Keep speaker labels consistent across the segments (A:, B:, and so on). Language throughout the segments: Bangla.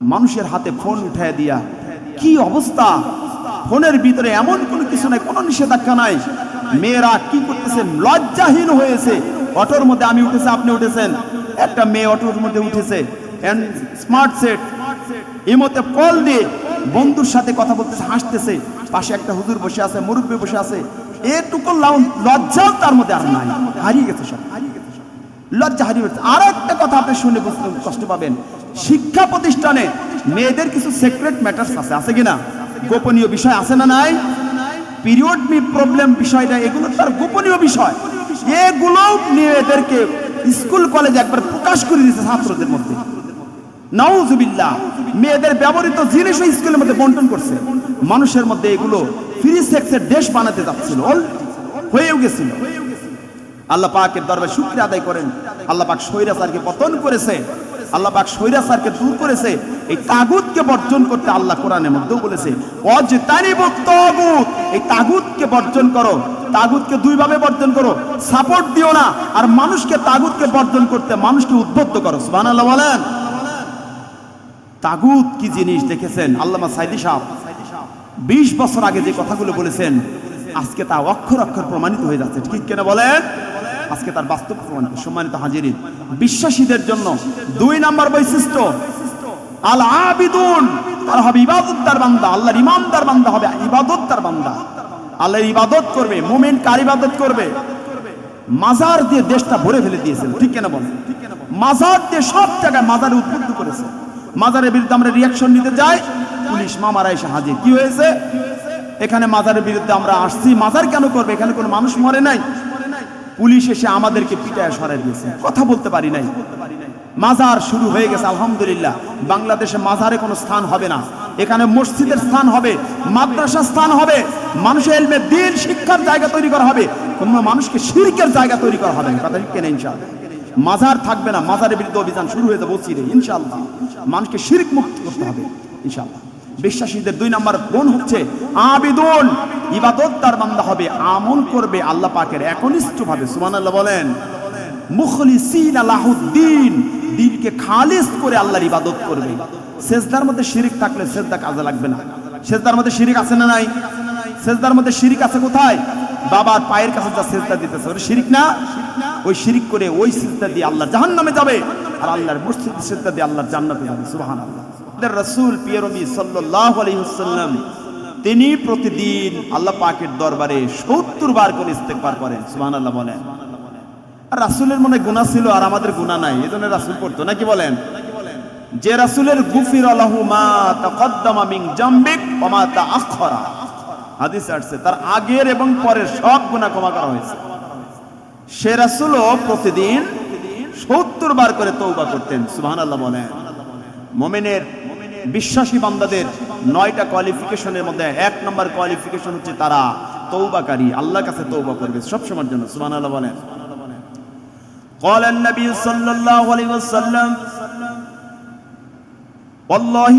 A: মানুষের হাতে ফোন উঠায় দিয়া কি অবস্থা, ফোনের ভিতরে এমন কোনো কিছু নাই, কোনো নিষেধাজ্ঞা নাই। মেয়েরা কি করতেছে, লজ্জাহীন হয়েছে। অটোর মধ্যে আমি উঠেছি, আপনি উঠেছেন, একটা মেয়ে অটোর মধ্যে উঠেছে, স্মার্ট সেট ইমোতে কল দিয়ে বন্ধুর সাথে কথা বলতেছে, হাসতেছে। পাশে একটা হুজুর বসে আছে, মুরব্বী বসে আছে, এটুকু লজ্জাও তার মধ্যে আর নাই, হারিয়ে গেছে সব, লজ্জা হারিয়ে গেছে। আর একটা কথা আপনি শুনে বুঝতে কষ্ট পাবেন, শিক্ষা প্রতিষ্ঠানে মেয়েদের কিছু সিক্রেট ম্যাটার্স আছে, আছে কিনা? গোপনীয় বিষয় আছে না নাই? পিরিয়ড মি প্রবলেম বিষয়টা, এগুলো তার গোপনীয় বিষয়। এগুলো মেয়েদেরকে স্কুল কলেজে একবার প্রকাশ করে দিয়েছে ছাত্রদের মধ্যে। নাউজুবিল্লাহ, মেয়েদের ব্যবহৃত জিনিসও স্কুলের মধ্যে বন্টন করছে। মানুষের মধ্যে এগুলো ফ্রি সেক্সের দেশ বানাতে যাচ্ছিল, হয়েও গেছিল। আল্লাহ পাকের দরবারে শুকরিয়া আদায় করেন, আল্লাহ পাক স্বৈরাচারকে পতন করেছে, আল্লাহ পাক স্বৈরাচারকে দূর করেছে। এই তাগুতকে বর্জন করতে আল্লাহ কোরআনের মধ্যেও বলেছে, অজতানিবুত তাগুত, এই তাগুতকে বর্জন করো। তাগুতকে দুই ভাবে বর্জন করো, সাপোর্ট দিও না, আর মানুষকে তাগুতকে বর্জন করতে মানুষকে উদ্বুদ্ধ করো। সুবহানাল্লাহ বলেন। তাগুত কি জিনিস দেখেছেন? আল্লামা সাইদি সাহেব 20 বছর আগে যে কথাগুলো বলেছেন, আজকে তা অক্ষর অক্ষর প্রমাণিত হয়ে যাচ্ছে, ঠিক কিনা বলেন? আজকে তার বাস্তব প্রমাণিত। সম্মানিত হাজিরিন, বিশ্বাসীদের জন্য 2 নম্বর বৈশিষ্ট্য, আল আবিদুন, তারা হবে ইবাদতদার বান্দা। আল্লাহর ইমানদার বান্দা হবে, ইবাদতদার বান্দা। আল্লাহর ইবাদত করবে, মুমিন কার ইবাদত করবে? মাজার দিয়ে দেশটা ভরে ফেলে দিয়েছেন, ঠিক কিনা বলেন? মাজার দিয়ে সব জায়গায় মাজারে উদ্বুদ্ধ করেছে। মাজারের বিরুদ্ধে আমরা রিয়াকশন নিতে যাই, পুলিশ মামারা এসে হাজির। কি হয়েছে? এখানে মাজারের বিরুদ্ধে আমরা আসছি, মাজার কেন করবে? এখানে কোনো মানুষ মরে নাই। পুলিশ এসে আমাদেরকে পিটায় সরাই দিয়েছে, কথা বলতে পারি নাই। মাজার শুরু হয়ে গেছে আলহামদুলিল্লাহ। বাংলাদেশে মাজারে কোনো স্থান হবে না, এখানে মসজিদের স্থান হবে, মাদ্রাসার স্থান হবে, মানুষের ইলমে দ্বীন শিক্ষার জায়গা তৈরি করা হবে, কোনো মানুষকে শিরকের জায়গা তৈরি করা হবে না। কথা ঠিক কিনা? ইনশাআল্লাহ মাজার থাকবে না, মাজারের বিরুদ্ধে অভিযান শুরু হয়ে যাবে বলছি রে, ইনশাআল্লাহ। মানুষকে শিরক মুক্ত করতে হবে ইনশাআল্লাহ। বিশ্বাসীদের 2 নম্বর গুণ হচ্ছে আবিদুন, ইবাদতদার বান্দা হবে, আমল করবে আল্লাহ পাকের একনিষ্ঠভাবে। সুবহানাল্লাহ বলেন। মুখলিসিনা লাহুদ্দিন, দ্বীনকে খালিস করে আল্লাহর ইবাদত করবে। সেজদার মধ্যে শিরক থাকলে সেজদা কাজে লাগবে না। সেজদার মধ্যে শিরক আছে না নাই? সেজদার মধ্যে শিরক আছে কোথায়? বাবার পায়ের কাছে যা সেজদা দিতেছে, ওটা শিরক না? ওই শিরক করে ওই সেজদা দিয়ে আল্লাহ জাহান্নামে যাবে, আর আল্লাহর মসজিদে সেজদা দিয়ে আল্লাহর জান্নাতে যাবে। সুবহানাল্লাহ। রাসূল প্রিয় নবী সাল্লাল্লাহু আলাইহি ওয়াসাল্লাম তিনি প্রতিদিন আল্লাহ পাকের দরবারে 70 বার করে ইস্তেগফার করেন। সুবহানাল্লাহ বলেন। আর রাসূলের মনে গুনাহ ছিল আর আমাদের গুনাহ নাই, এজন্য রাসূল পড়তো নাকি বলেন? যে রাসূলের গুফিরা লাহু মা তাকদ্দামা মিন জামবিক ওয়া মা তাআখারা, হাদিস আছে তার আগের এবং পরের সব গুনাহ ক্ষমা করা হয়েছে। সে রাসূলও প্রতিদিন 70 বার করে তওবা করতেন। সুবহানাল্লাহ বলেন। মুমিনের বিশ্বাসী বান্দাদের 9টা কোয়ালিফিকেশনের মধ্যে 1 নম্বর কোয়ালিফিকেশন হচ্ছে তারা তওবাকারী, আল্লাহর কাছে তওবা করবে সব সময়ের জন্য। সুবহানাল্লাহ বলেন। قال النبي صلى الله عليه وسلم والله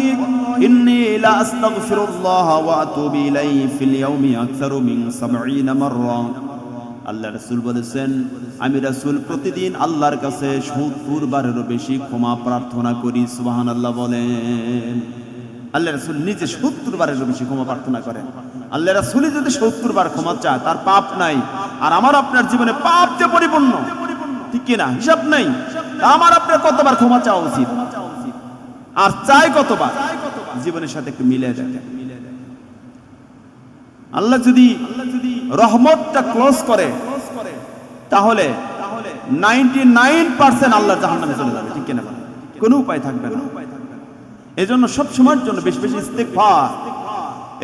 A: إني لا أستغفر الله وأتوب إليه في اليوم أكثر من 70 مرة। আল্লাহ রাসূল বলেছেন, আমি রাসূল প্রতিদিন আল্লাহর কাছে 70 বারেরও বেশি ক্ষমা প্রার্থনা করি। সুবহানাল্লাহ বলেন। আল্লাহ রাসূল নিজে 70 বারেরও বেশি ক্ষমা প্রার্থনা করেন। আল্লাহ রাসূল যদি 70 বার ক্ষমা চায়, তার পাপ নাই। আর আমার আপনার জীবনে পাপ যে পরিপূর্ণ, ঠিক কিনা? হিসাব নাই। আমার আপনার কতবার ক্ষমা চাওয়া উচিত আর চাই কতবার? জীবনের সাথে একটু মিলে দেখেন। আল্লাহ যদি রহমতটা ক্লোজ করে, তাহলে 99% আল্লাহ জাহান্নামে চলে যাবে, ঠিক কিনা? কোনো উপায় থাকবে না। এজন্য সব সময়ের জন্য বেশি বেশি ইস্তেগফার।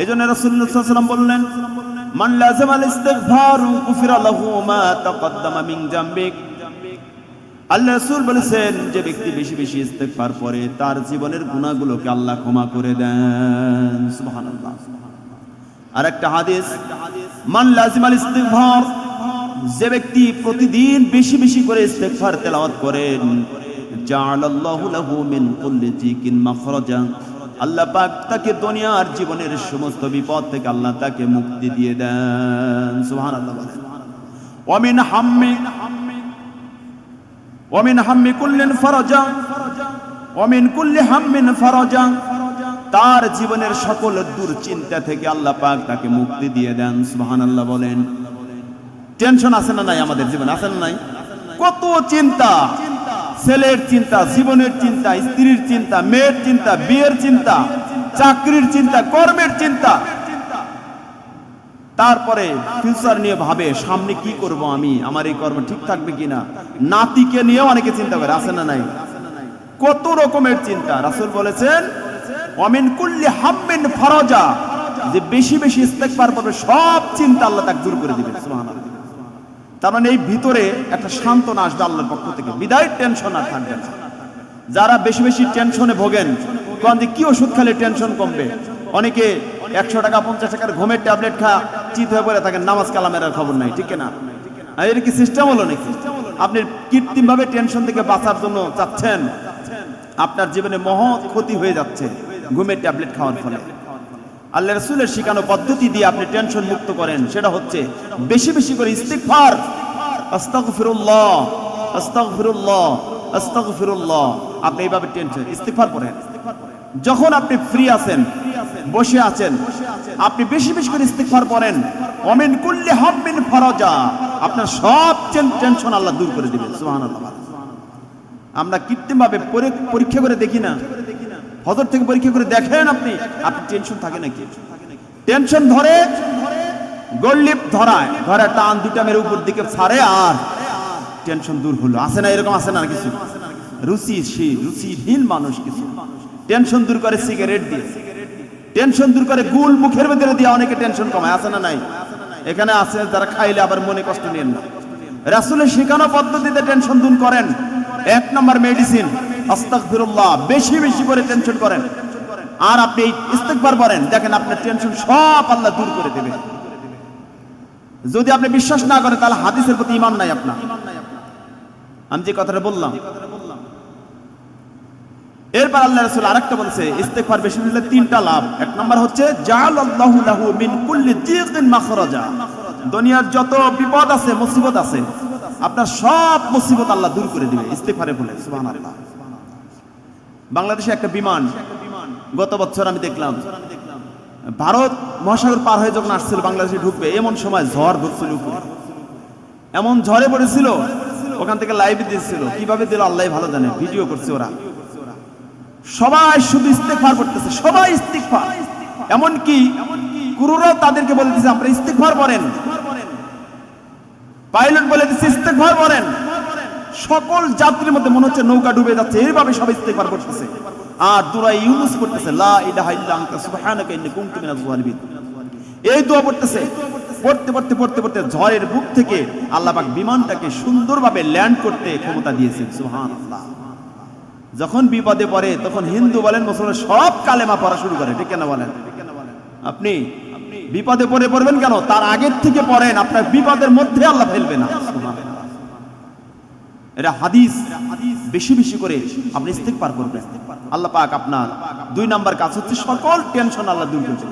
A: এজন্য রাসূলুল্লাহ সাল্লাল্লাহু আলাইহি ওয়াসাল্লাম বললেন, মান লাযামাল ইস্তিগফার গুফিরা লাহু মা তাকদ্দামা মিন জামবিক। আল্লাহ রাসূল বলেছেন, যে ব্যক্তি বেশি বেশি ইস্তেগফার করে তার জীবনের গুনাহগুলোকে আল্লাহ ক্ষমা করে দেন। সুবহানাল্লাহ। আরেকটা হাদিস, মান লাযিমাল ইস্তিগফার, যে ব্যক্তি প্রতিদিন বেশি বেশি করে ইস্তেগফার তেলাওয়াত করেন, জাআলাল্লাহু লাহু মিন কুল্লি যিকিন মাখরাজা, আল্লাহ পাক তাকে দুনিয়ার জীবনের সমস্ত বিপদ থেকে আল্লাহ তাকে মুক্তি দিয়ে দেন। সুবহানাল্লাহ বলেন। ওয়া মিন হাম্মি কুল্লিন ফারাজা, ওমিন কুল্লি হাম্মিন ফারাজা, তার জীবনের সকল দুশ্চিন্তা থেকে আল্লাহ পাক তাকে মুক্তি দিয়ে দেন। সুবহানাল্লাহ বলেন। টেনশন আছে না নাই আমাদের জীবনে? আছে না নাই? কত চিন্তা, ছেলের চিন্তা, জীবনের চিন্তা, স্ত্রীর চিন্তা, মেয়ের চিন্তা, বিয়ের চিন্তা, চাকরির চিন্তা, কর্মের চিন্তা, তারপরে ফিউচার নিয়ে ভাবে সামনে কি করব আমি, আমার এই কর্ম ঠিক থাকবে কিনা, নাতিকে নিয়েও অনেকে চিন্তা করে। আছে না নাই? কত রকমের চিন্তা। রাসূল বলেছেন ওয়ামিন কুল্লি হাম্মিন ফারাজা, যে বেশি বেশি ইস্তেগফার করবে সব চিন্তা আল্লাহ তাকে দূর করে দিবেন। সুবহানাল্লাহ। তার মানে এই ভিতরে একটা সান্ত্বনা আসবে আল্লাহর পক্ষ থেকে, বিদায় টেনশন আর থাকবে না। যারা বেশি বেশি টেনশনে ভোগেন, কোন যে কি ওষুধ খেলে টেনশন কমবে, অনেকে 100 টাকা 50 টাকার ঘুমের ট্যাবলেট খা চিত হয়ে পড়ে থাকেন, নামাজ কালামের আর খবর নাই, ঠিক না? আর এর কি সিস্টেম হলো নাকি? আপনি কৃত্রিম ভাবে টেনশন থেকে বাঁচার জন্য চাচ্ছেন, আপনার জীবনে মহৎ ক্ষতি হয়ে যাচ্ছে ঘুমের ট্যাবলেট খাওয়ার ফলে। আল্লাহ রাসূলের শিখানো পদ্ধতি দিয়ে আপনি টেনশন মুক্ত করেন, সেটা হচ্ছে বেশি বেশি করে ইস্তিগফার, আস্তাগফিরুল্লাহ আস্তাগফিরুল্লাহ আস্তাগফিরুল্লাহ। আপনি এইভাবে টেনশন ইস্তিগফার করেন। যখন আপনি ফ্রি আছেন, বসে আছেন, আপনি বেশি বেশি করে ইস্তিগফার করেন। ওমিন কুল্লি হাম্মিন ফারাজা, আপনার সব টেনশন আল্লাহ দূর করে দিবেন। সুবহানাল্লাহ। আমরা কৃত্রিম ভাবে পরীক্ষা করে দেখি না, হযর থেকে পরীক্ষা করে দেখেন আপনি, আপনি টেনশন থাকে নাকি? টেনশন ধরে, গল্লিপ ধরায়, ধরে টান দুটা মেরে উপর দিকে ছাড়ে আর টেনশন দূর হলো। আছে না এরকম? আছে না কিছু রুচিহীন মানুষ কিছু টেনশন দূর করে সিগারেট দিয়ে, টেনশন দূর করে গুল মুখের ভিতরে দিয়ে, অনেকে টেনশন কমায়। আছে না নাই? এখানে আছে যারা খাইলে আবার মনে কষ্ট নেন না। রাসূলের শেখানো পদ্ধতিতে টেনশন দূর করেন। 1 নম্বর মেডিসিন আস্তাগফিরুল্লাহ, বেশি বেশি করে টেনশন করেন আর আপনি ইস্তিগফার করেন, দেখেন আপনার টেনশন সব আল্লাহ দূর করে দেবে। যদি আপনি বিশ্বাস না করেন তাহলে হাদিসের প্রতি ঈমান নাই আপনার। আমি যে কথাটা বললাম, এরপর আল্লাহ রাসূল আরেকটা বলেছে, ইস্তিগফার বেশি হলে 3টা লাভ। 1 নম্বর হচ্ছে জাআলাল্লাহু লাহু মিন কুল্লি যিকিন মাখরাজা, দুনিয়ার যত বিপদ আছে, মুসিবত আছে, আপনার সব মুসিবত আল্লাহ দূর করে দিবে ইস্তিগফারে বলে। সুবহানাল্লাহ। বাংলাদেশে একটা বিমান গত বছর আমি দেখলাম, ভারত মহাসাগর পার হয়ে যখন আসছিল বাংলাদেশে ঢুকবে, এমন সময় ঝড় ধরছিল উপরে, এমন ঝড়ে পড়েছিল, ওখান থেকে লাইভ দিয়েছিল, কিভাবে দিল আল্লাহ ভালো জানে, ভিডিও করছে ওরা। সবাই শুধু ইস্তিগফার করতেছে, সবাই ইস্তিগফার। এমনকি ক্রুরাও তাদেরকে বলতেছে আপনারা ইস্তিগফার করেন, পাইলট বলে দিচ্ছে ইস্তিগফার করেন। সকল যাত্রীর মধ্যে মনে হচ্ছে নৌকা ডুবে যাচ্ছে, এইভাবে সবাই ইস্তিগফার করতেছে আর দোয়া ইউনুস করতেছে, লা ইলাহা ইল্লা আনতা সুবহানাকা ইন্নী কুনতু মিনাজ জালিমিন। এই দোয়া পড়তেছে, পড়তে পড়তে পড়তে পড়তে ঝড়ের বুক থেকে আল্লাহ পাক বিমানটাকে সুন্দরভাবে ল্যান্ড করতে ক্ষমতা দিয়েছেন। সুবহানাল্লাহ। যখন বিপদে পড়ে তখন হিন্দু বলেন মুসলমান সব কালেমা পড়া শুরু করে, ঠিক না বলেন? আপনি বিপদে পড়বেন কেন? তার আগের থেকে পড়েন, আপনার বিপদের মধ্যে আল্লাহ ফেলবে না। এটা হাদিস। বেশি বেশি করে আপনি ইস্তিগফার করবেন, আল্লাহ পাক আপনার 2 নাম্বার কাজ হচ্ছে সকল টেনশন আল্লাহ দূর করবেন।